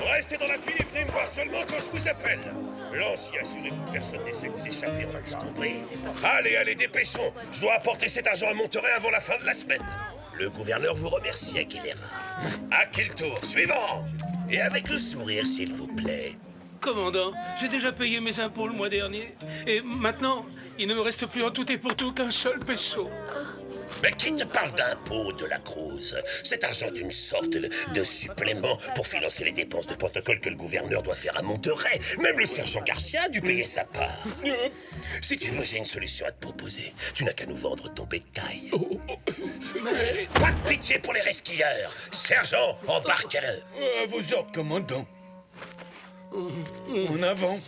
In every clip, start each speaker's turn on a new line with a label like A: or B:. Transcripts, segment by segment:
A: Restez dans la file et venez me voir seulement quand je vous appelle. Lance, y assurez-vous que personne n'essaie de s'échapper, on a tous compris. Allez, allez, dépêchons. Je dois apporter cet argent à Monterey avant la fin de la semaine. Le gouverneur vous remercie, Aguilera. À qui le tour? Suivant. Et avec le sourire, s'il vous plaît.
B: Commandant, j'ai déjà payé mes impôts le mois dernier. Et maintenant, il ne me reste plus en tout et pour tout qu'un seul peso.
A: Mais qui te parle d'impôts, de la Cruz? Cet argent est une sorte de supplément pour financer les dépenses de protocole que le gouverneur doit faire à Monterey. Même le sergent Garcia a dû payer sa part. Si tu veux, j'ai une solution à te proposer. Tu n'as qu'à nous vendre ton bétail.
B: Mais...
A: Pas de pitié pour les resquilleurs. Sergent, embarque-le.
C: À vos ordres, commandant. En avant.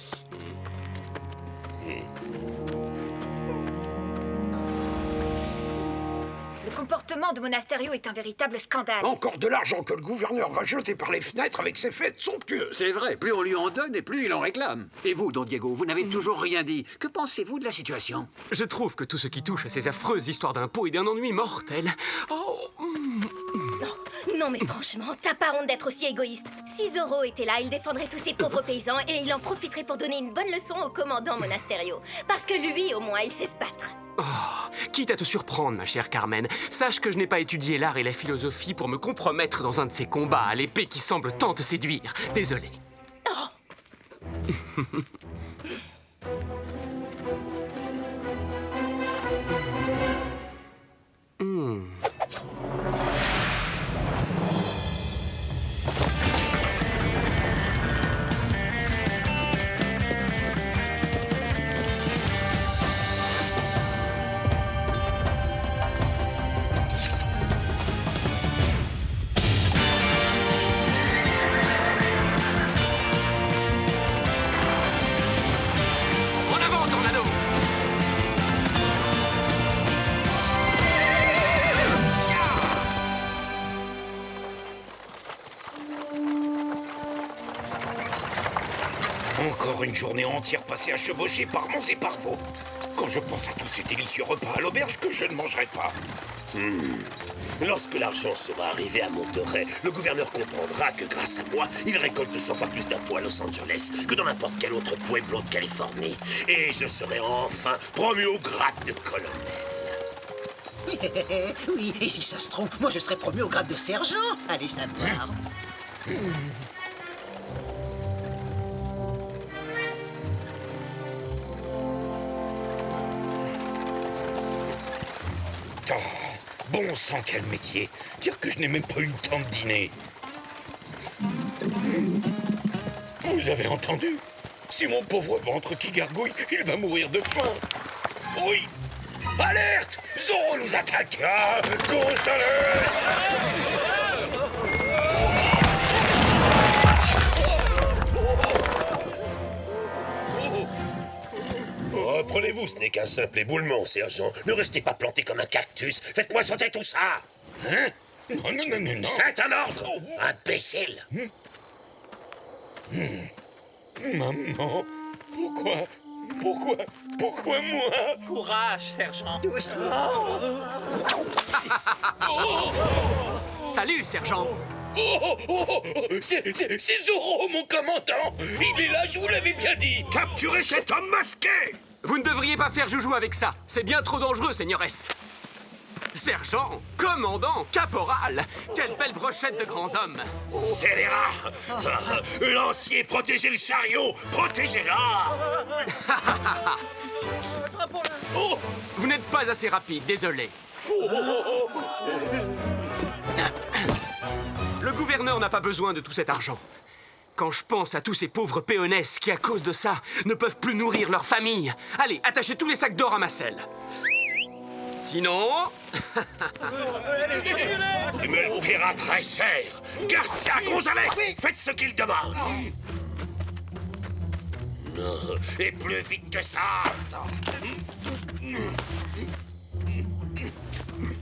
D: Le comportement de Monasterio est un véritable scandale.
E: Encore de l'argent que le gouverneur va jeter par les fenêtres avec ses fêtes somptueuses.
F: C'est vrai, plus on lui en donne et plus il en réclame. Et vous, Don Diego, vous n'avez toujours rien dit. Que pensez-vous de la situation?
G: Je trouve que tout ce qui touche à ces affreuses histoires d'impôts est d'un ennui mortel. Oh.
H: Non mais franchement, t'as pas honte d'être aussi égoïste. Si Zorro était là, il défendrait tous ces pauvres paysans et il en profiterait pour donner une bonne leçon au commandant Monasterio. Parce que lui, au moins, il sait se battre.
G: Oh, quitte à te surprendre, ma chère Carmen, sache que je n'ai pas étudié l'art et la philosophie pour me compromettre dans un de ces combats à l'épée qui semble tant te séduire. Désolé.
H: Oh.
E: Encore une journée entière passée à chevaucher par monts et par veaux. Quand je pense à tous ces délicieux repas à l'auberge que je ne mangerai pas.
A: Lorsque l'argent sera arrivé à Monterey, le gouverneur comprendra que grâce à moi, il récolte 100 fois plus d'impôts à Los Angeles que dans n'importe quel autre pueblo de Californie. Et je serai enfin promu au grade de colonel.
I: Oui, et si ça se trouve, moi je serais promu au grade de sergent. Allez savoir.
E: Oh, bon sang, quel métier. Dire que je n'ai même pas eu le temps de dîner. Vous avez entendu? C'est mon pauvre ventre qui gargouille, il va mourir de faim. Oui. Alerte! Zorro nous attaque! Ah, Gonzales!
A: Reprenez-vous, ce n'est qu'un simple éboulement, sergent. Ne restez pas planté comme un cactus. Faites-moi sauter tout ça. Hein?
E: Non, non, non, non, non.
A: C'est un ordre, imbécile.
E: Maman, pourquoi moi?
J: Courage, sergent.
I: Doucement.
G: Salut, sergent.
E: C'est Zorro, mon commandant. Il est là, je vous l'avais bien dit.
A: Capturez cet homme masqué!
G: Vous ne devriez pas faire joujou avec ça. C'est bien trop dangereux, seigneuresse. Sergent, commandant, caporal, quelle belle brochette de grands hommes.
A: Scélérat! Lancier, protégez le chariot! Protégez-la!
G: Oh, vous n'êtes pas assez rapide, désolé. Le gouverneur n'a pas besoin de tout cet argent. Quand je pense à tous ces pauvres péonesses qui, à cause de ça, ne peuvent plus nourrir leur famille. Allez, attachez tous les sacs d'or à ma selle. Sinon...
A: Tu me le paieras très cher! Garcia Gonzalez, faites ce qu'il demande! Et plus vite que ça!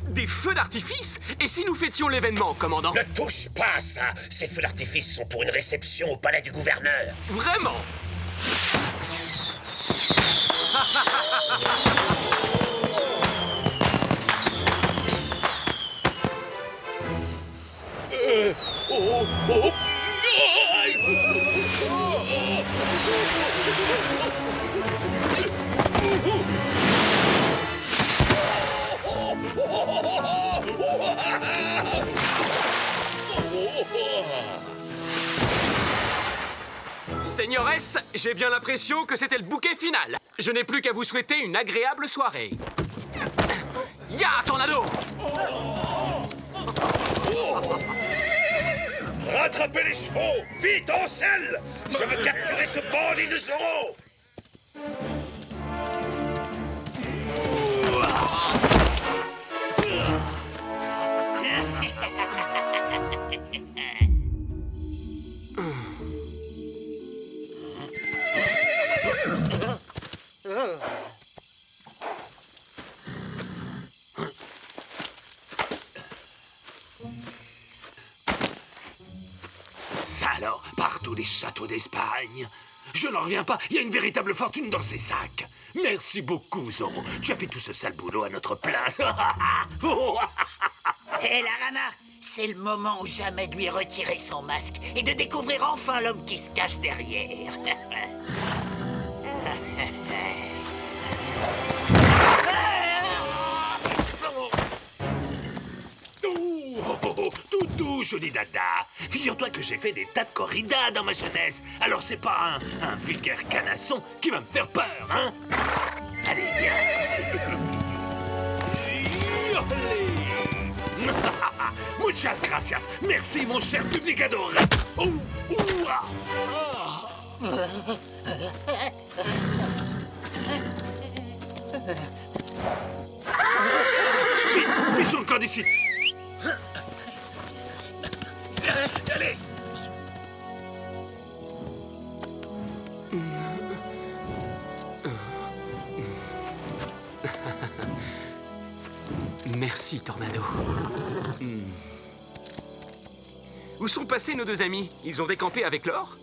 G: Des feux d'artifice? Et si nous fêtions l'événement, commandant?
A: Ne touche pas à ça! Ces feux d'artifice sont pour une réception au palais du gouverneur!
G: Vraiment? Dolores, j'ai bien l'impression que c'était le bouquet final. Je n'ai plus qu'à vous souhaiter une agréable soirée. Ya, Tornado!
A: Rattrapez les chevaux! Vite, en selle! Je veux capturer ce bandit de Zorro!
E: Ça alors, partout les châteaux d'Espagne. Je n'en reviens pas, il y a une véritable fortune dans ces sacs. Merci beaucoup, Zorro. Tu as fait tout ce sale boulot à notre place.
I: Hé, la Rana, c'est le moment ou jamais de lui retirer son masque et de découvrir enfin l'homme qui se cache derrière.
E: Tout doux, joli dada. Figure-toi que j'ai fait des tas de corridas dans ma jeunesse. Alors c'est pas un vulgaire canasson qui va me faire peur, hein? Allez, viens. Muchas gracias. Merci, mon cher public adoré. Vite, fichons le camp d'ici. Allez.
G: Merci, Tornado. Où sont passés nos deux amis? Ils ont décampé avec l'or?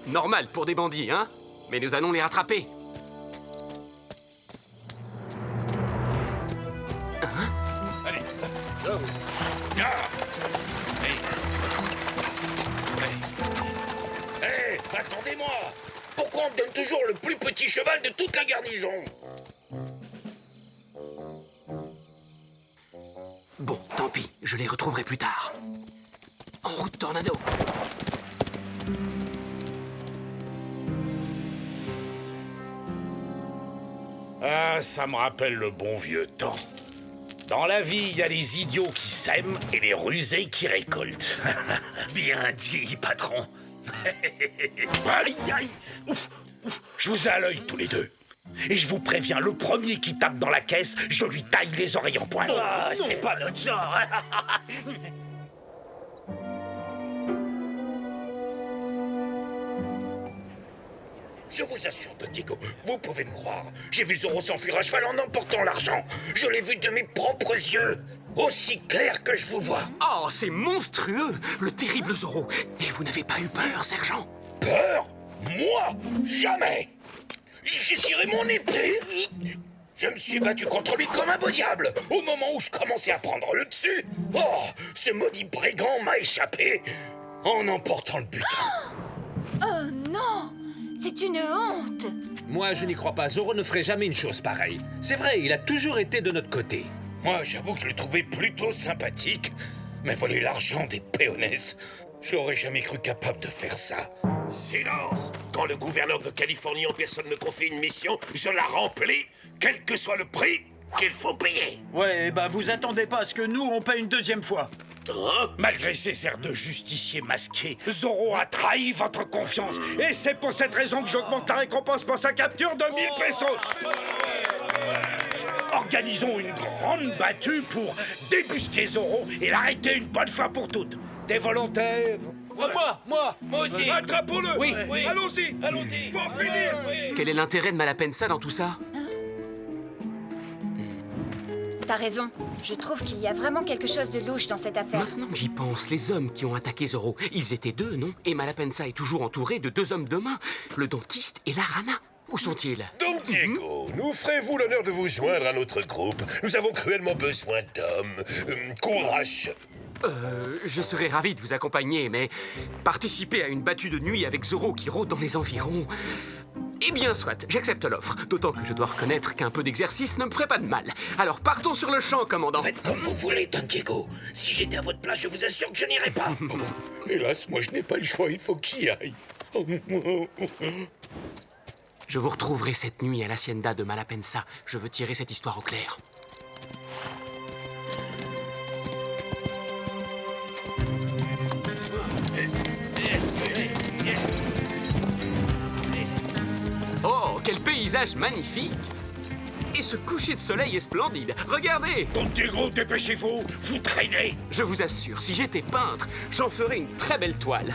G: Normal pour des bandits, hein? Mais nous allons les rattraper.
A: Allez. Hé, attendez-moi! Pourquoi on me donne toujours le plus petit cheval de toute la garnison?
G: Bon, tant pis, je les retrouverai plus tard. En route, Tornado.
E: Ah, ça me rappelle le bon vieux temps. Dans la vie, il y a les idiots qui sèment et les rusés qui récoltent. Bien dit, patron. Aïe, aïe. Ouf, ouf. Je vous ai à l'œil tous les deux. Et je vous préviens, le premier qui tape dans la caisse, je lui taille les oreilles en pointe. Ah, c'est pas notre genre.
A: Je vous assure, Don Diego, vous pouvez me croire. J'ai vu Zorro s'enfuir à cheval en emportant l'argent. Je l'ai vu de mes propres yeux. Aussi clair que je vous vois.
G: Oh, c'est monstrueux, le terrible Zorro. Et vous n'avez pas eu peur, sergent?
A: Peur? Moi? Jamais. J'ai tiré mon épée. Je me suis battu contre lui comme un beau diable. Au moment où je commençais à prendre le dessus, oh, ce maudit brigand m'a échappé en emportant le butin.
D: Oh non! C'est une honte!
C: Moi, je n'y crois pas. Zorro ne ferait jamais une chose pareille. C'est vrai, il a toujours été de notre côté.
A: Moi, j'avoue que je le trouvais plutôt sympathique. Mais voler l'argent des péones, je n'aurais jamais cru capable de faire ça. Silence! Quand le gouverneur de Californie en personne me confie une mission, je la remplis, quel que soit le prix qu'il faut payer.
K: Ouais, bah vous attendez pas à ce que nous, on paye une deuxième fois.
E: Malgré ses airs de justicier masqué, Zorro a trahi votre confiance. Et c'est pour cette raison que j'augmente la récompense pour sa capture de 1000 pesos. Organisons une grande battue pour débusquer Zorro et l'arrêter une bonne fois pour toutes. Des volontaires?
B: Moi aussi.
A: Attrapons-le!
B: Oui.
A: Allons-y!
B: Allons-y.
A: Faut finir!
G: Quel est l'intérêt de Malapensa dans tout ça?
D: T'as raison. Je trouve qu'il y a vraiment quelque chose de louche dans cette affaire.
G: Maintenant que j'y pense, les hommes qui ont attaqué Zorro, ils étaient deux, non? Et Malapensa est toujours entouré de deux hommes de main, le dentiste et la rana. Où sont-ils?
A: Don Diego, nous ferez-vous l'honneur de vous joindre à notre groupe? Nous avons cruellement besoin d'hommes. Courage!
G: Je serais ravi de vous accompagner, mais participer à une battue de nuit avec Zorro qui rôde dans les environs... Eh bien, soit, j'accepte l'offre. D'autant que je dois reconnaître qu'un peu d'exercice ne me ferait pas de mal. Alors partons sur le champ, commandant.
A: Faites comme vous voulez, Don Diego. Si j'étais à votre place, je vous assure que je n'irais pas. Hélas, moi je n'ai pas le choix, il faut qu'il y aille.
G: Je vous retrouverai cette nuit à l'hacienda de Malapensa. Je veux tirer cette histoire au clair. Oh, quel paysage magnifique! Et ce coucher de soleil est splendide. Regardez!
E: Don Diego, dépêchez-vous, vous traînez.
G: Je vous assure, si j'étais peintre, j'en ferais une très belle toile.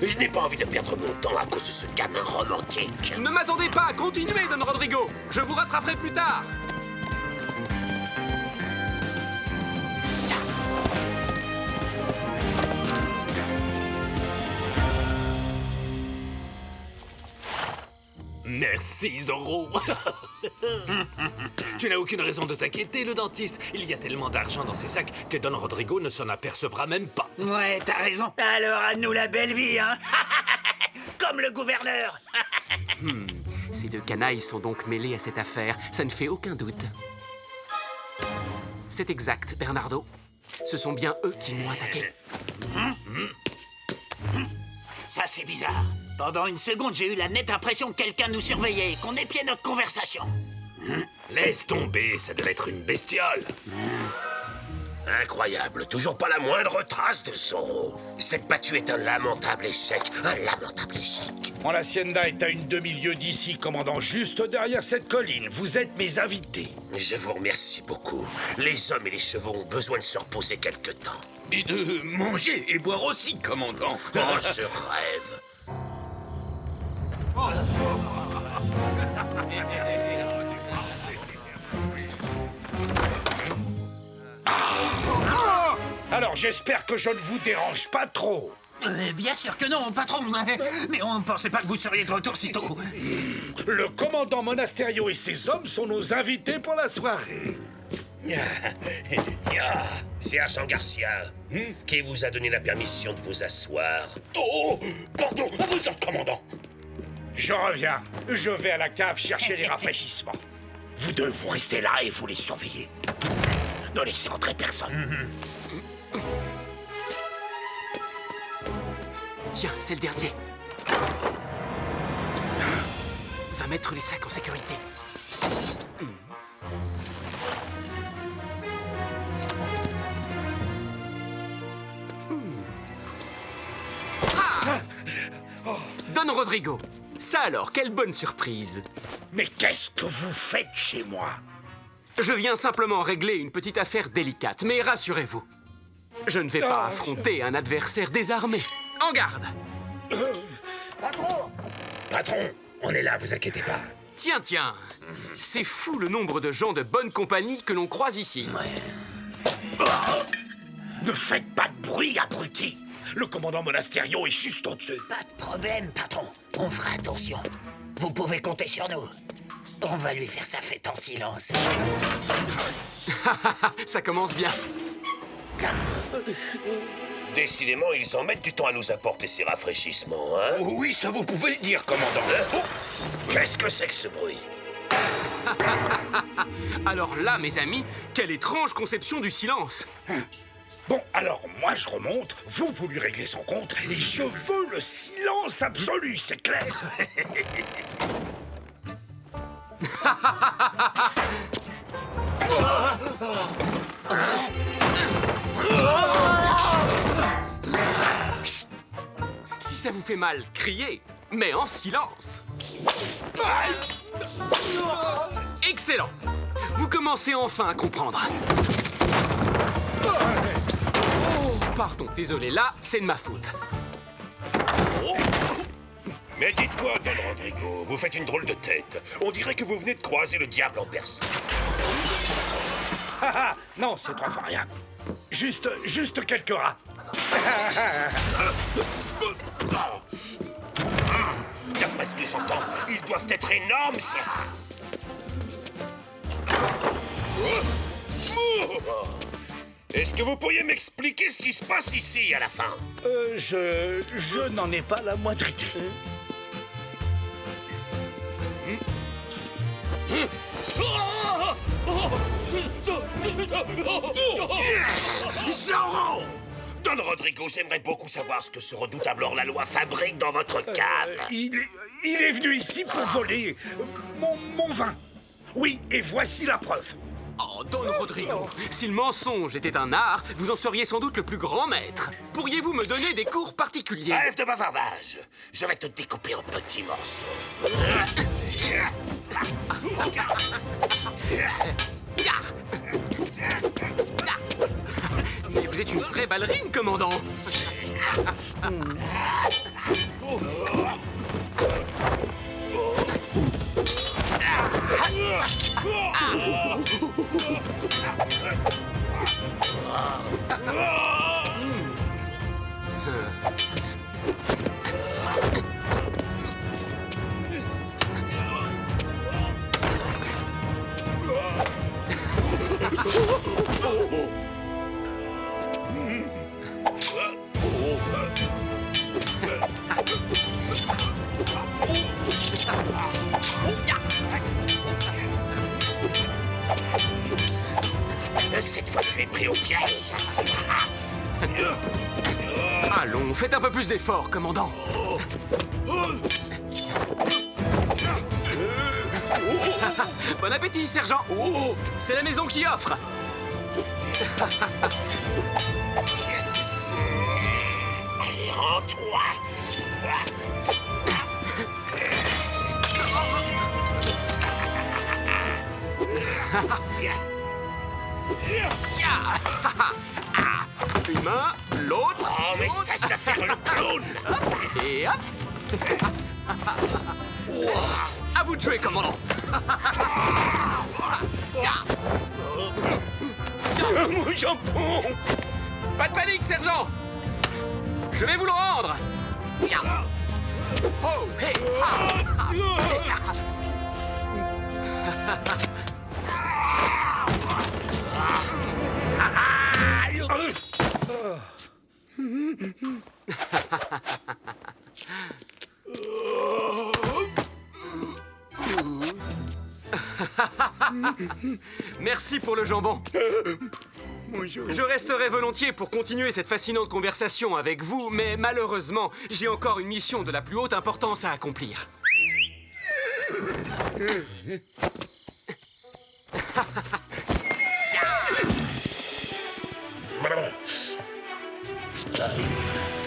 A: Je n'ai pas envie de perdre mon temps à cause de ce gamin romantique.
G: Ne m'attendez pas, continuez, Don Rodrigo. Je vous rattraperai plus tard.
C: Merci, Zorro. Tu n'as aucune raison de t'inquiéter, le dentiste. Il y a tellement d'argent dans ces sacs que Don Rodrigo ne s'en apercevra même pas.
I: Ouais, t'as raison. Alors à nous la belle vie, hein. Comme le gouverneur.
G: Ces deux canailles sont donc mêlés à cette affaire, ça ne fait aucun doute. C'est exact, Bernardo. Ce sont bien eux qui m'ont attaqué.
I: Ça, c'est bizarre. Pendant une seconde, j'ai eu la nette impression que quelqu'un nous surveillait et qu'on épiait notre conversation.
A: Laisse tomber, ça devait être une bestiole. Incroyable, toujours pas la moindre trace de Zorro. Cette battue est un lamentable échec, un lamentable échec.
E: Mon hacienda est à une demi-lieue d'ici, commandant, juste derrière cette colline. Vous êtes mes invités.
A: Je vous remercie beaucoup. Les hommes et les chevaux ont besoin de se reposer quelque temps.
E: Et de manger et boire aussi, commandant.
A: Oh, je rêve.
E: Alors, j'espère que je ne vous dérange pas trop.
I: Bien sûr que non, patron. Mais on ne pensait pas que vous seriez de retour si tôt.
E: Le commandant Monasterio et ses hommes sont nos invités pour la soirée.
A: Sergent Garcia, qui vous a donné la permission de vous asseoir?
E: Oh, pardon, à vos ordres, commandant. Je reviens. Je vais à la cave chercher les rafraîchissements.
A: Vous deux, vous restez là et vous les surveillez. Ne laissez entrer personne.
G: Tiens, c'est le dernier. Va mettre les sacs en sécurité. Don Rodrigo. Ça alors, quelle bonne surprise.
E: Mais qu'est-ce que vous faites chez moi?
G: Je viens simplement régler une petite affaire délicate, mais rassurez-vous, je ne vais pas affronter un adversaire désarmé. En garde!
A: Patron, on est là, vous inquiétez pas.
G: Tiens, c'est fou le nombre de gens de bonne compagnie que l'on croise ici.
A: Ne faites pas de bruit, abruti.
E: Le commandant Monasterio est juste au-dessus.
I: Pas de problème, patron. On fera attention. Vous pouvez compter sur nous. On va lui faire sa fête en silence.
G: Ça commence bien.
A: Décidément, ils en mettent du temps à nous apporter ces rafraîchissements, hein?
E: Oui, ça vous pouvez le dire, commandant.
A: Qu'est-ce que c'est que ce bruit?
G: Alors là, mes amis, quelle étrange conception du silence.
E: Bon, alors, moi, je remonte, vous lui réglez son compte, et je veux le silence absolu, c'est clair?
G: Chut. Si ça vous fait mal, criez, mais en silence. Excellent. Vous commencez enfin à comprendre. Oh, pardon, désolé, là, c'est de ma faute.
A: Mais dites-moi, Don Rodrigo, vous faites une drôle de tête. On dirait que vous venez de croiser le diable en personne.
E: Non, c'est trois fois rien. Juste quelques rats.
A: D'après ce que j'entends, ils doivent être énormes, ces rats. Est-ce que vous pourriez m'expliquer ce qui se passe ici, à la fin?
E: Je n'en ai pas la moindre idée.
A: Zorro! Don Rodrigo, j'aimerais beaucoup savoir ce que ce redoutable hors-la-loi fabrique dans votre cave.
E: Il est venu ici pour voler mon vin. Oui, et voici la preuve.
G: Oh, Don Rodrigo, si le mensonge était un art, vous en seriez sans doute le plus grand maître. Pourriez-vous me donner des cours particuliers?
A: Bref de bavardage. Je vais te découper en petits morceaux.
G: Mais vous êtes une vraie ballerine, commandant.
A: Cette fois, tu es pris au piège.
G: Allons, faites un peu plus d'efforts, commandant. Bon appétit, sergent. C'est la maison qui offre.
A: Allez, rends-toi.
G: Une main, l'autre.
A: Oh, mais cesse de faire le clown.
G: Et hop. À vous de jouer, commandant.
E: Mon jambon.
G: Pas de panique, sergent. Je vais vous le rendre. Oh, hey, Merci pour le jambon. Je resterai volontiers pour continuer cette fascinante conversation avec vous, mais malheureusement, j'ai encore une mission de la plus haute importance à accomplir.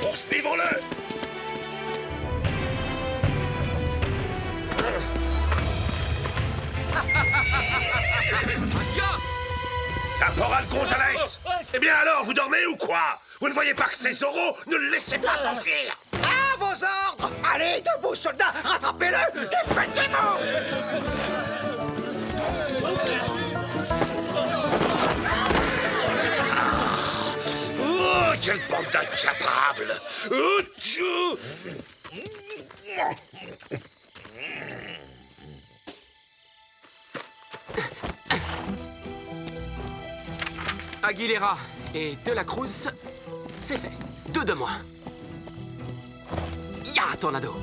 A: Poursuivons-le. Caporal Gonzalez! Eh bien alors, vous dormez ou quoi? Vous ne voyez pas que c'est Zorro? Ne le laissez pas s'enfuir!
F: À vos ordres! Allez, debout, soldats! Rattrapez-le! Dépêchez-vous!
A: Oh, quelle bande d'incapables! Oh, tchou!
G: Aguilera et De la Cruz, c'est fait. 2 de moins. Ya, Tornado.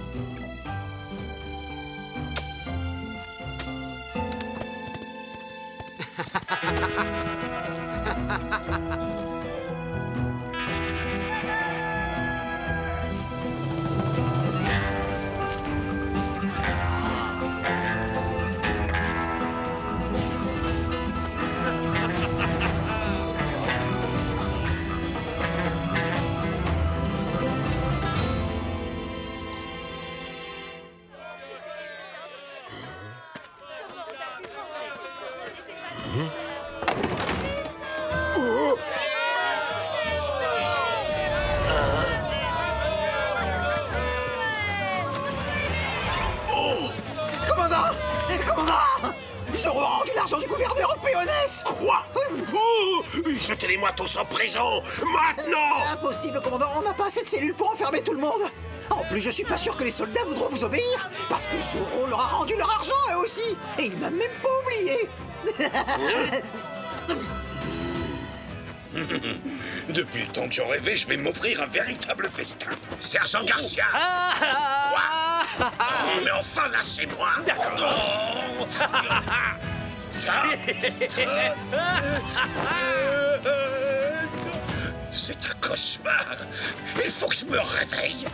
F: Zorro a rendu l'argent du gouverneur au Péonès!
A: Quoi? Oh, jetez-les-moi tous en prison! Maintenant!
F: Impossible, commandant, on n'a pas assez de cellules pour enfermer tout le monde! En plus, je suis pas sûr que les soldats voudront vous obéir, parce que Zorro leur a rendu leur argent, eux aussi! Et il m'a même pas oublié!
E: Depuis le temps que j'en rêvais, je vais m'offrir un véritable festin.
A: Sergent Garcia! Quoi? Oh, mais enfin, lâchez-moi! D'accord! Ça? C'est un
E: cauchemar. Il faut que je me réveille.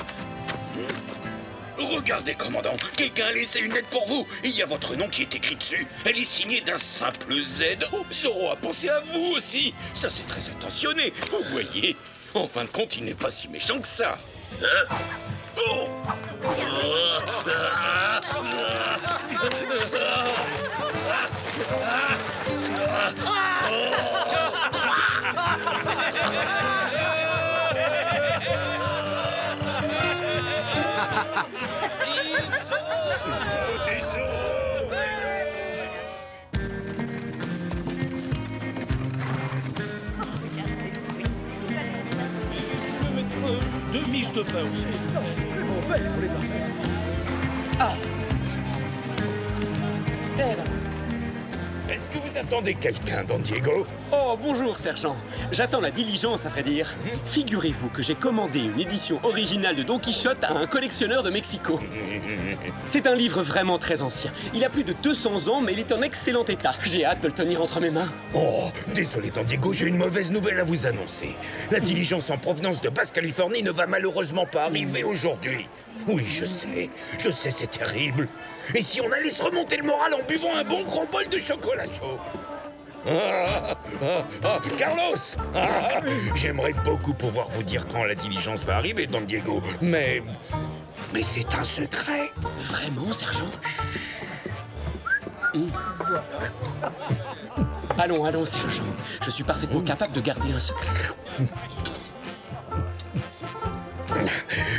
E: Regardez, commandant, quelqu'un a laissé une lettre pour vous. Il y a votre nom qui est écrit dessus. Elle est signée d'un simple Z. Oh, Zoro a pensé à vous aussi. Ça, c'est très attentionné, vous voyez. En fin de compte, il n'est pas si méchant que ça. Hein? Oh.
B: Deux miches de pain aussi.
L: Ça, c'est très mauvais pour les affaires. Ah.
E: Eh ben. Est-ce que vous attendez quelqu'un, Don Diego?
M: Oh, bonjour, sergent. J'attends la diligence, à vrai dire. Figurez-vous que j'ai commandé une édition originale de Don Quichotte à un collectionneur de Mexico. C'est un livre vraiment très ancien. Il a plus de 200 ans, mais il est en excellent état. J'ai hâte de le tenir entre mes mains.
E: Oh, désolé, Don Diego, j'ai une mauvaise nouvelle à vous annoncer. La diligence en provenance de Basse-Californie ne va malheureusement pas arriver aujourd'hui. Oui, je sais, c'est terrible. Et si on allait se remonter le moral en buvant un bon gros bol de chocolat chaud? Carlos, j'aimerais beaucoup pouvoir vous dire quand la diligence va arriver, Don Diego, mais c'est un secret.
M: Vraiment, sergent? Allons, sergent. Je suis parfaitement capable de garder un secret.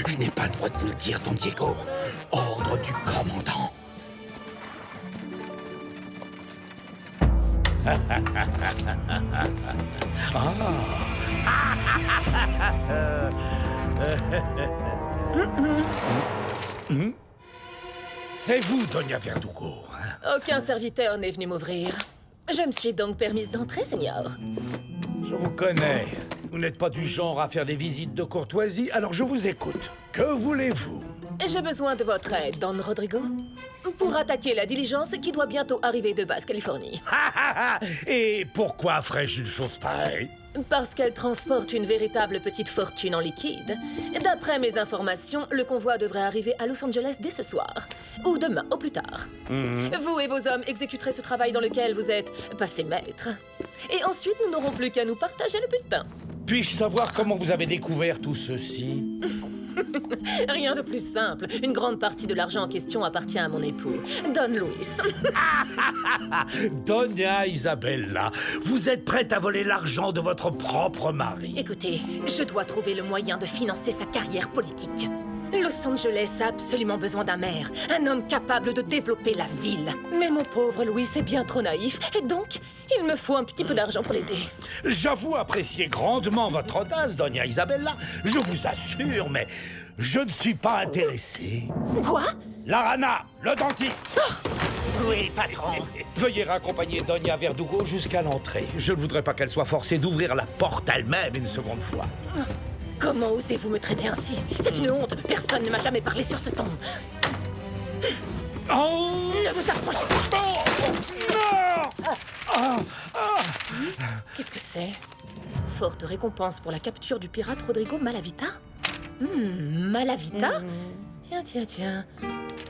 E: Je n'ai pas le droit de vous le dire, Don Diego. Ordre du commandant.
L: C'est vous, Doña Verdugo.
N: Aucun serviteur n'est venu m'ouvrir. Je me suis donc permise d'entrer, Seigneur.
L: Je vous connais. Vous n'êtes pas du genre à faire des visites de courtoisie, alors je vous écoute. Que voulez-vous?
N: J'ai besoin de votre aide, Don Rodrigo, pour attaquer la diligence qui doit bientôt arriver de Basse-Californie.
L: Et pourquoi ferais-je une chose pareille?
N: Parce qu'elle transporte une véritable petite fortune en liquide. D'après mes informations, le convoi devrait arriver à Los Angeles dès ce soir. Ou demain, au plus tard. Vous et vos hommes exécuterez ce travail dans lequel vous êtes passé maître. Et ensuite, nous n'aurons plus qu'à nous partager le bulletin.
L: Puis-je savoir comment vous avez découvert tout ceci?
N: Rien de plus simple. Une grande partie de l'argent en question appartient à mon époux, Don Luis.
L: Doña Isabella, vous êtes prête à voler l'argent de votre propre mari.
N: Écoutez, je dois trouver le moyen de financer sa carrière politique. Los Angeles a absolument besoin d'un maire, un homme capable de développer la ville. Mais mon pauvre Louis est bien trop naïf, et donc, il me faut un petit peu d'argent pour l'aider.
L: J'avoue apprécier grandement votre audace, Doña Isabella, je vous assure, mais je ne suis pas intéressé.
N: Quoi?
L: Larana, le dentiste.
I: Oui, patron.
L: Veuillez raccompagner Doña Verdugo jusqu'à l'entrée. Je ne voudrais pas qu'elle soit forcée d'ouvrir la porte elle-même une seconde fois.
N: Comment osez-vous me traiter ainsi? C'est une honte. Personne ne m'a jamais parlé sur ce ton.
L: Oh!
N: Ne vous approchez pas.
L: Non!
N: Qu'est-ce que c'est? Forte récompense pour la capture du pirate Rodrigo Malavita? Malavita? Tiens.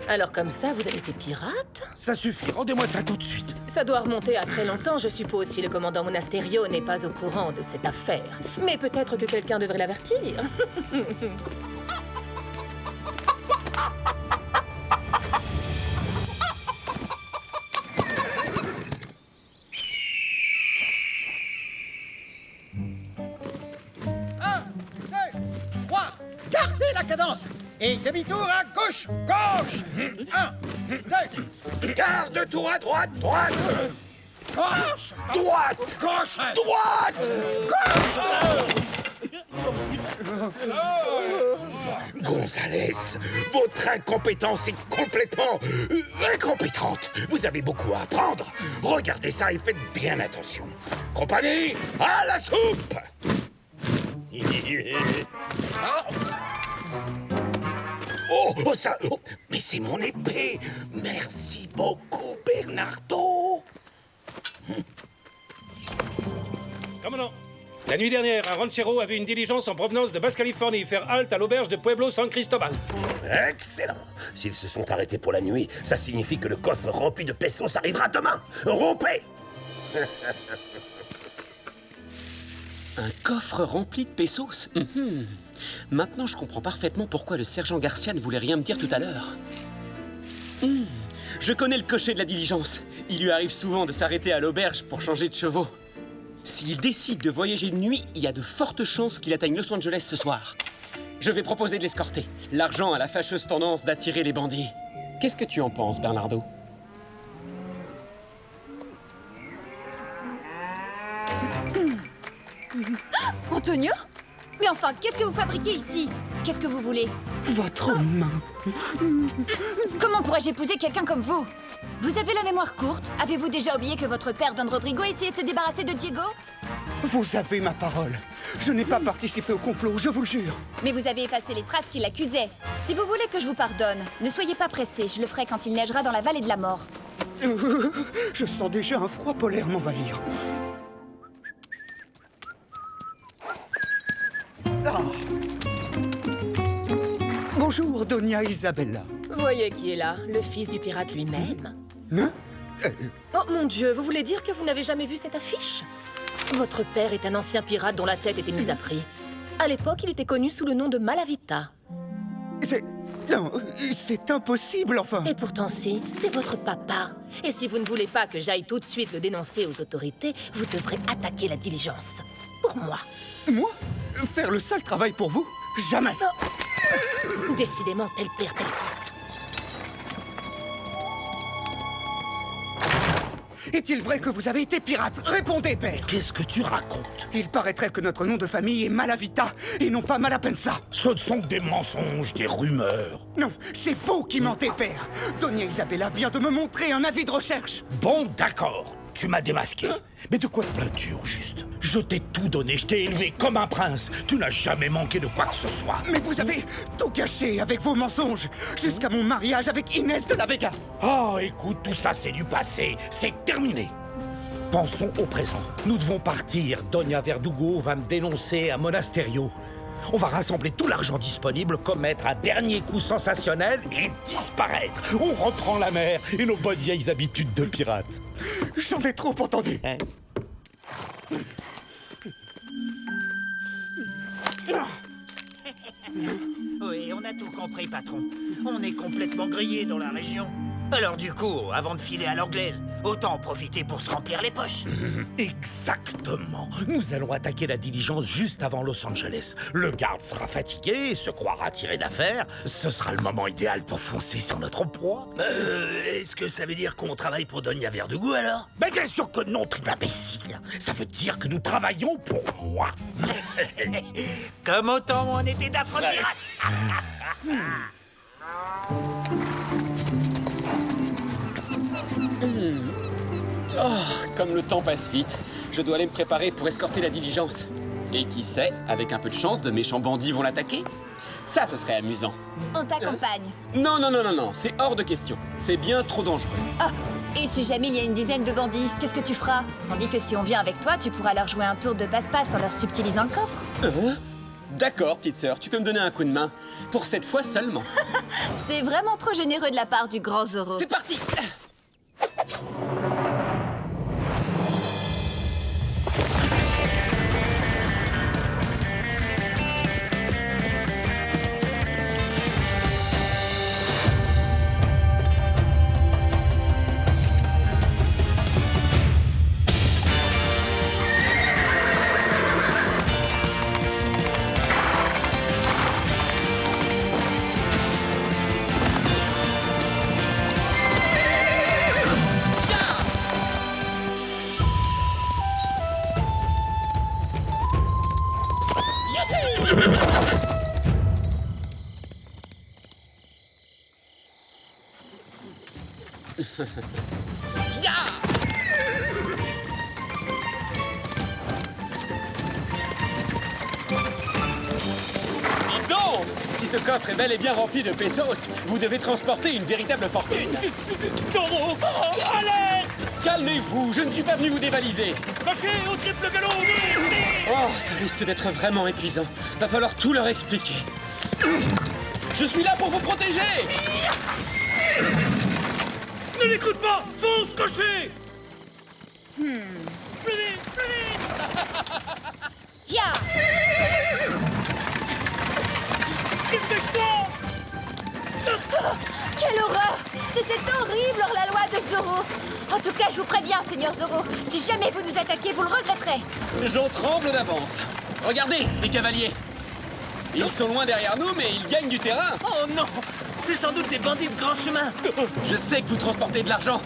N: Alors comme ça, vous avez été pirate?
L: Ça suffit, rendez-moi ça tout de suite.
N: Ça doit remonter à très longtemps, je suppose, si le commandant Monasterio n'est pas au courant de cette affaire. Mais peut-être que quelqu'un devrait l'avertir.
F: Gardez la cadence. Et demi-tour à gauche. Gauche. 1, 2.
E: Garde tour à droite, droite.
F: Gauche.
E: Droite.
F: Gauche.
E: Droite. Gonzalez, votre incompétence est complètement incompétente. Vous avez beaucoup à apprendre. Regardez ça et faites bien attention. Compagnie, à la soupe. Oh, ça... Oh, mais c'est mon épée. Merci beaucoup, Bernardo.
B: Commandant, La nuit dernière, un ranchero a vu une diligence en provenance de Basse-Californie faire halte à l'auberge de Pueblo San Cristobal.
A: Excellent. S'ils se sont arrêtés pour la nuit, ça signifie que le coffre rempli de pesos arrivera demain. Rompez.
M: Un coffre rempli de pesos. Maintenant, je comprends parfaitement pourquoi le sergent Garcia ne voulait rien me dire tout à l'heure. Je connais le cocher de la diligence. Il lui arrive souvent de s'arrêter à l'auberge pour changer de chevaux. S'il décide de voyager de nuit, il y a de fortes chances qu'il atteigne Los Angeles ce soir. Je vais proposer de l'escorter. L'argent a la fâcheuse tendance d'attirer les bandits. Qu'est-ce que tu en penses, Bernardo?
D: Antonio? Mais enfin, qu'est-ce que vous fabriquez ici? Qu'est-ce que vous voulez?
F: Votre main.
D: Comment pourrais-je épouser quelqu'un comme vous? Vous avez la mémoire courte? Avez-vous déjà oublié que votre père, Don Rodrigo, essayait de se débarrasser de Diego?
F: Vous avez ma parole. Je n'ai pas participé au complot, je vous le jure.
D: Mais vous avez effacé les traces qui l'accusaient. Si vous voulez que je vous pardonne, ne soyez pas pressé. Je le ferai quand il neigera dans la vallée de la mort.
F: Je sens déjà un froid polaire m'envahir. Ah. Bonjour, Doña Isabella.
N: Voyez qui est là, le fils du pirate lui-même.
F: Hein?
N: Oh mon Dieu, vous voulez dire que vous n'avez jamais vu cette affiche? Votre père est un ancien pirate dont la tête était mise à prix. À l'époque, il était connu sous le nom de Malavita.
F: Non, c'est impossible, enfin.
N: Et pourtant si, c'est votre papa. Et si vous ne voulez pas que j'aille tout de suite le dénoncer aux autorités, vous devrez attaquer la diligence. Pour moi.
F: Moi? Faire le sale travail pour vous? Jamais.
N: Non. Décidément, tel père, tel fils.
F: Est-il vrai que vous avez été pirate? Répondez, père.
L: Qu'est-ce que tu racontes?
F: Il paraîtrait que notre nom de famille est Malavita et non pas Malapensa.
L: Ce ne sont que des mensonges, des rumeurs.
F: Non, c'est vous qui mentez, père. Doña Isabella vient de me montrer un avis de recherche.
L: Bon, d'accord. Tu m'as démasqué. Mais de quoi te plains-tu, au juste? Je t'ai tout donné, je t'ai élevé comme un prince. Tu n'as jamais manqué de quoi que ce soit.
F: Mais vous avez tout gâché avec vos mensonges, jusqu'à mon mariage avec Inès de la Vega.
L: Oh, écoute, tout ça c'est du passé. C'est terminé. Pensons au présent. Nous devons partir. Doña Verdugo va me dénoncer à Monasterio. On va rassembler tout l'argent disponible, commettre un dernier coup sensationnel et disparaître. On reprend la mer et nos bonnes vieilles habitudes de pirates.
F: J'en ai trop entendu.
L: Hein?
I: Oui, on a tout compris, patron. On est complètement grillé dans la région. Alors du coup, avant de filer à l'anglaise, autant en profiter pour se remplir les poches.
L: Exactement. Nous allons attaquer la diligence juste avant Los Angeles. Le garde sera fatigué et se croira tiré d'affaire. Ce sera le moment idéal pour foncer sur notre proie.
E: Est-ce que ça veut dire qu'on travaille pour Doña Verdugo, alors?
L: Mais bien sûr que non, triple imbécile. Ça veut dire que nous travaillons pour moi.
I: Comme au temps où on était d'affreux pirates.
M: Oh, comme le temps passe vite. Je dois aller me préparer pour escorter la diligence. Et qui sait, avec un peu de chance, de méchants bandits vont l'attaquer. Ça, ce serait amusant.
D: On t'accompagne.
M: Non, non, non, non, non, c'est hors de question. C'est bien trop dangereux.
D: Ah, et si jamais il y a une dizaine de bandits, qu'est-ce que tu feras? Tandis que si on vient avec toi, tu pourras leur jouer un tour de passe-passe en leur subtilisant le coffre.
M: D'accord, petite sœur, tu peux me donner un coup de main. Pour cette fois seulement.
D: C'est vraiment trop généreux de la part du grand Zorro.
M: C'est parti! Donc, si ce coffre est bel et bien rempli de pesos, vous devez transporter une véritable fortune.
B: Zorro! Alerte!
M: Calmez-vous, je ne suis pas venu vous dévaliser.
B: Cocher, au triple galop!
M: Oh, ça risque d'être vraiment épuisant. Va falloir tout leur expliquer. Je suis là pour vous protéger!
B: Ne l'écoute pas! Fonce, Cocher!
D: Hmm.
B: Plus vite, plus vite!
D: Ya!
B: Dépêche-toi!
D: Quelle horreur! C'est horrible, hors-la-loi de Zoro! En tout cas, je vous préviens, Seigneur Zoro, si jamais vous nous attaquez, vous le regretterez!
M: J'en tremble d'avance. Regardez, les cavaliers. Ils sont loin derrière nous, mais ils gagnent du terrain.
I: Oh non! C'est sans doute des bandits de grand chemin.
M: Je sais que vous transportez de l'argent.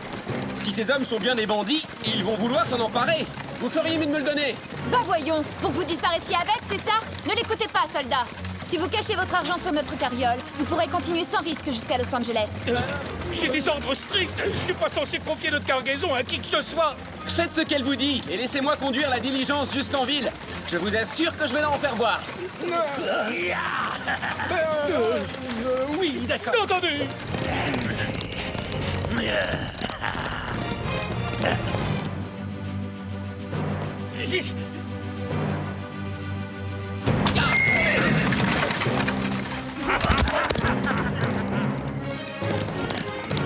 M: Si ces hommes sont bien des bandits, ils vont vouloir s'en emparer. Vous feriez mieux de me le donner.
D: Bah voyons, pour que vous disparaissiez avec, c'est ça? Ne l'écoutez pas, soldat! Si vous cachez votre argent sur notre carriole, vous pourrez continuer sans risque jusqu'à Los Angeles.
B: J'ai des ordres stricts. Je suis pas censé confier notre cargaison à qui que ce soit.
M: Faites ce qu'elle vous dit et laissez-moi conduire la diligence jusqu'en ville. Je vous assure que je vais leur en faire voir.
I: Oui, d'accord.
B: Entendu.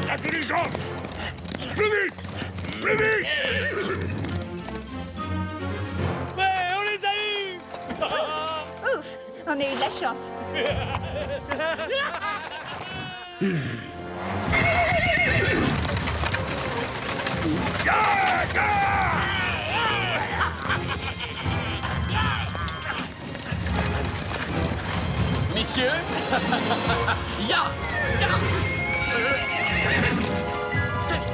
E: La diligence! Plus vite! Plus vite!
B: Ouais, on les a eus.
D: Ouf, on a eu de la chance.
M: Messieurs, ya!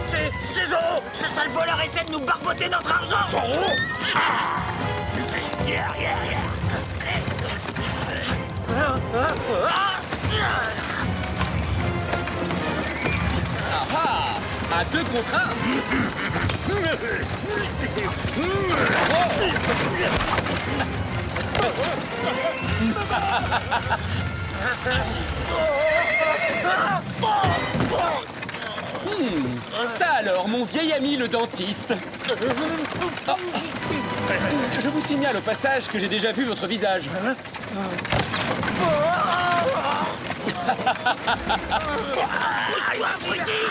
I: C'est Zoro! Ce sale voleur essaie de nous barboter notre argent!
E: Zoro!
M: Ah ah! À 2 contre 1! Ça alors, mon vieil ami le dentiste. Oh. Je vous signale au passage que j'ai déjà vu votre visage.
I: Pousse-toi, abruti!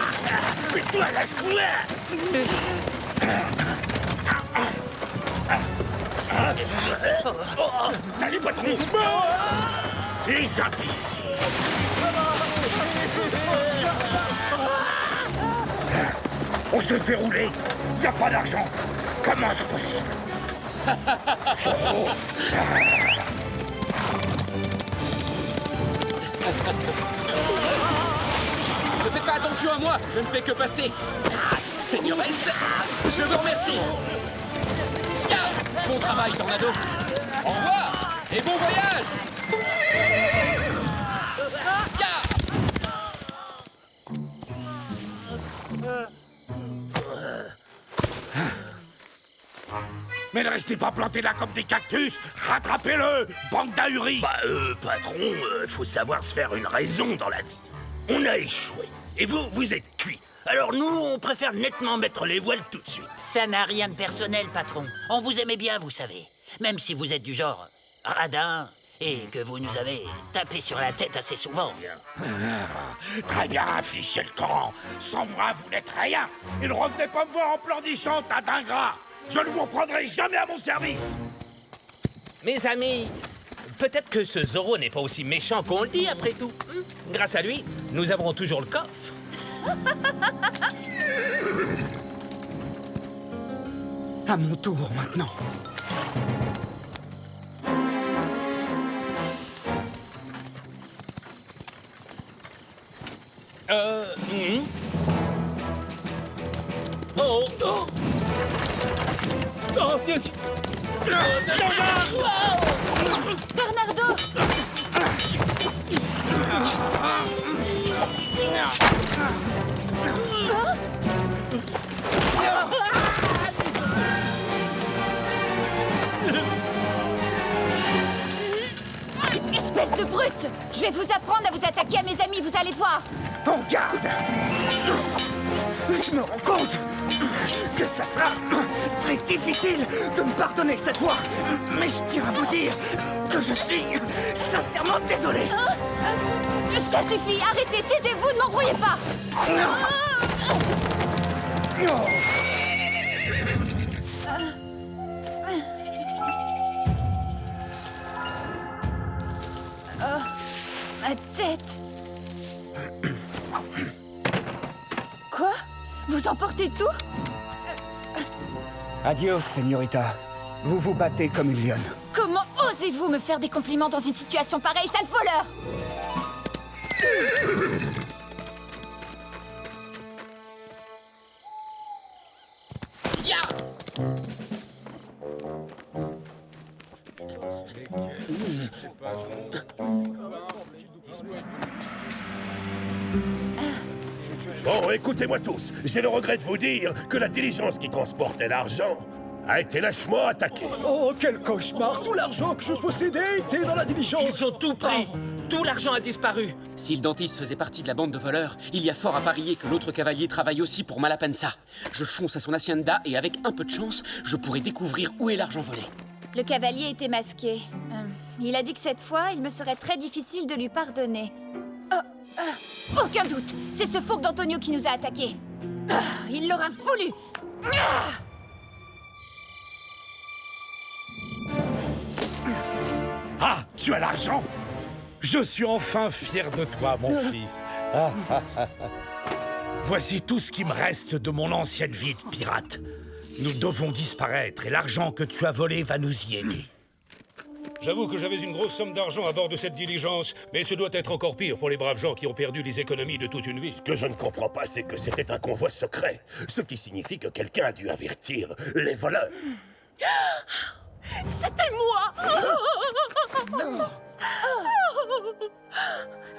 E: Fais-toi, lâche-toi! Salut, patron! Les imbéciles! On se fait rouler! Y a pas d'argent! Comment c'est possible? Zoro!
M: Ne faites pas attention à moi, je ne fais que passer. Seigneuresse, je vous remercie. Ya! Bon travail, Tornado. Au revoir et bon voyage. Ya!
E: Mais ne restez pas plantés là comme des cactus! Rattrapez-le, bande d'ahuris!
A: Patron, faut savoir se faire une raison dans la vie. On a échoué. Et vous, vous êtes cuits. Alors nous, on préfère nettement mettre les voiles tout de suite.
I: Ça n'a rien de personnel, patron. On vous aimait bien, vous savez. Même si vous êtes du genre radin et que vous nous avez tapé sur la tête assez souvent.
E: Très bien, affichez le camp. Sans moi, vous n'êtes rien. Et ne revenez pas me voir en pleurnichant, tas d'ingrats. Je ne vous reprendrai jamais à mon service.
J: Mes amis, peut-être que ce Zoro n'est pas aussi méchant qu'on le dit, après tout. Grâce à lui, nous avons toujours le coffre.
F: À mon tour, maintenant.
B: Oh! Oh! Oh, bien sûr!
D: Bernardo! Espèce de brute! Je vais vous apprendre à vous attaquer à mes amis, vous allez voir!
E: En garde! Je me rends compte que ça sera
O: très difficile de me pardonner cette fois. Mais je tiens à vous dire que je suis sincèrement désolé.
D: Ça suffit, arrêtez, taisez-vous, ne m'embrouillez pas. Ma tête. Quoi? Vous emportez tout?
O: Adios, señorita. Vous vous battez comme une lionne.
D: Comment osez-vous me faire des compliments dans une situation pareille, sale voleur?
M: Ya!
A: Bon, écoutez-moi tous. J'ai le regret de vous dire que la diligence qui transportait l'argent a été lâchement attaquée.
L: Oh, quel cauchemar! Tout l'argent que je possédais était dans la diligence.
J: Ils ont tout pris. Tout l'argent a disparu.
M: Si le dentiste faisait partie de la bande de voleurs, il y a fort à parier que l'autre cavalier travaille aussi pour Malapensa. Je fonce à son hacienda et avec un peu de chance, je pourrai découvrir où est l'argent volé.
D: Le cavalier était masqué. Il a dit que cette fois, il me serait très difficile de lui pardonner. Aucun doute, c'est ce fourbe d'Antonio qui nous a attaqués. Il l'aura voulu.
L: Ah, tu as l'argent? Je suis enfin fier de toi, mon fils. Voici tout ce qui me reste de mon ancienne vie de pirate. Nous devons disparaître et l'argent que tu as volé va nous y aider.
B: J'avoue que j'avais une grosse somme d'argent à bord de cette diligence, mais ce doit être encore pire pour les braves gens qui ont perdu les économies de toute une vie.
A: Ce que je ne comprends pas, c'est que c'était un convoi secret. Ce qui signifie que quelqu'un a dû avertir les voleurs.
N: C'était moi.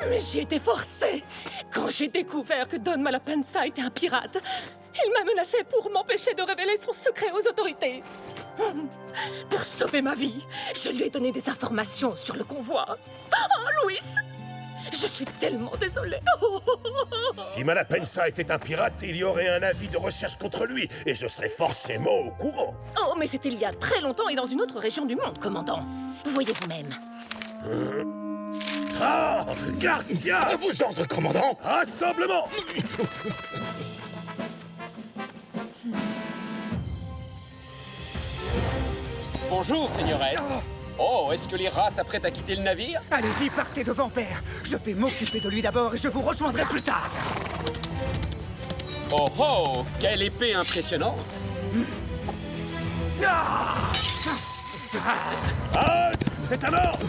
N: Mais j'ai été forcée. Quand j'ai découvert que Don Malapensa était un pirate, il m'a menacé pour m'empêcher de révéler son secret aux autorités. Pour sauver ma vie, je lui ai donné des informations sur le convoi. Oh, Luis, je suis tellement désolée.
A: Si Malapensa était un pirate, il y aurait un avis de recherche contre lui, et je serais forcément au courant.
N: Oh, mais c'était il y a très longtemps et dans une autre région du monde, commandant. Voyez vous-même.
A: Ah, Garcia!
E: À vos ordres, commandant!
A: Rassemblement!
M: Bonjour, seigneuresse. Oh, est-ce que les rats s'apprêtent à quitter le navire?
O: Allez-y, partez devant, père. Je vais m'occuper de lui d'abord et je vous rejoindrai plus tard.
M: Oh oh, quelle épée impressionnante!
A: Ah, c'est un ordre!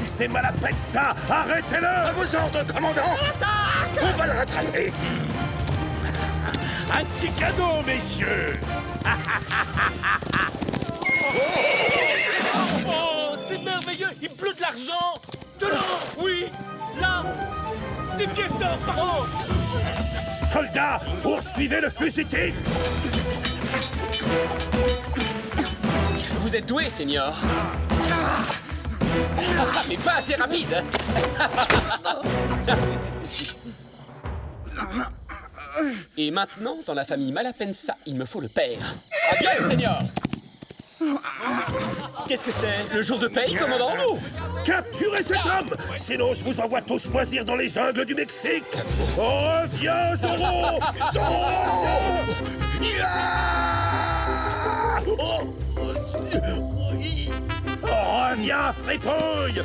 A: C'est Malapensa! Arrêtez-le!
E: À vos ordres, commandant! On va le rattraper!
A: Un petit cadeau, messieurs!
J: Oh, c'est merveilleux. Il pleut de l'argent. De l'or, oui. Là. Des pièces d'or, pardon.
A: Soldats, poursuivez le fugitif!
M: Vous êtes doué, seigneur. Mais pas assez rapide. Et maintenant, dans la famille Malapensa, il me faut le père. Adieu, seigneur. Qu'est-ce que c'est? Le jour de paye, commandant?
A: Oh, capturez cet homme! Sinon, je vous envoie tous moisir dans les jungles du Mexique! Reviens, Zorro! Zorro! Reviens, fripouille!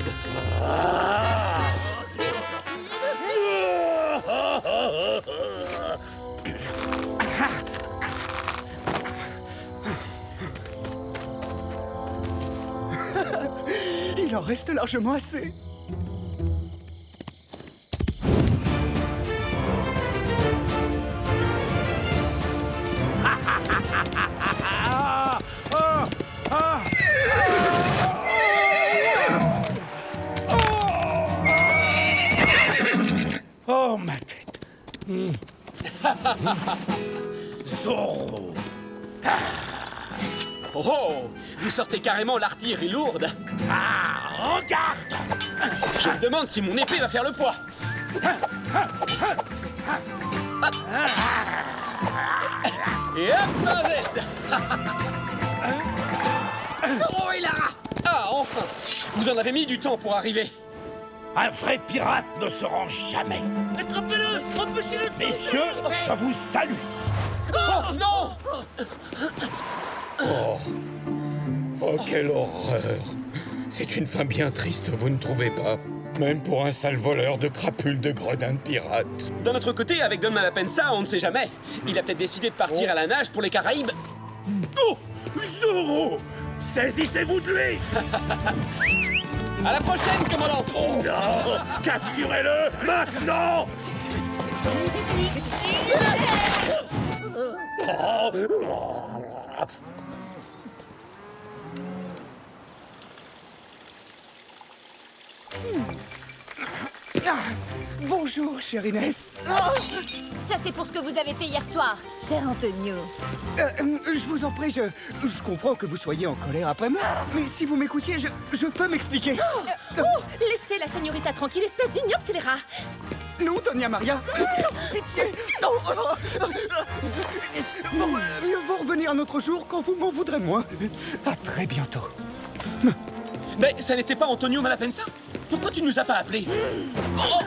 O: Il en reste largement assez.
L: Oh, ma tête. Zorro.
M: Oh, vous sortez carrément l'artillerie lourde.
L: Ah, regarde!
M: Je me demande si mon épée va faire le poids.
G: Et hop, un Z. Oh, il a... Ah, enfin. Vous en avez mis du temps pour arriver.
L: Un vrai pirate ne se rend jamais.
I: Attrapez-le! Empêchez-le de
L: Messieurs, je vous salue.
G: Oh, non!
E: Oh, quelle horreur! C'est une fin bien triste, vous ne trouvez pas? Même pour un sale voleur de crapules de gredin de pirate.
G: D'un autre côté, avec Don Malapensa, on ne sait jamais. Il a peut-être décidé de partir à la nage pour les Caraïbes.
L: Oh! Zoro! Saisissez-vous de lui!
G: À la prochaine, commandant!
L: Oh non! Capturez-le maintenant!
O: Bonjour, chère Inès.
D: Ça, c'est pour ce que vous avez fait hier soir, cher Antonio.
O: Je vous en prie, je comprends que vous soyez en colère après moi, mais si vous m'écoutiez, je peux m'expliquer.
N: Laissez la señorita tranquille, espèce d'ignoble scélérat.
O: Non, Doña Maria. Pitié. Non. Bon, mieux vaut revenir un autre jour quand vous m'en voudrez moins. À très bientôt.
G: Mais ça n'était pas Antonio Malapensa? Pourquoi tu ne nous as pas appelés? Oh.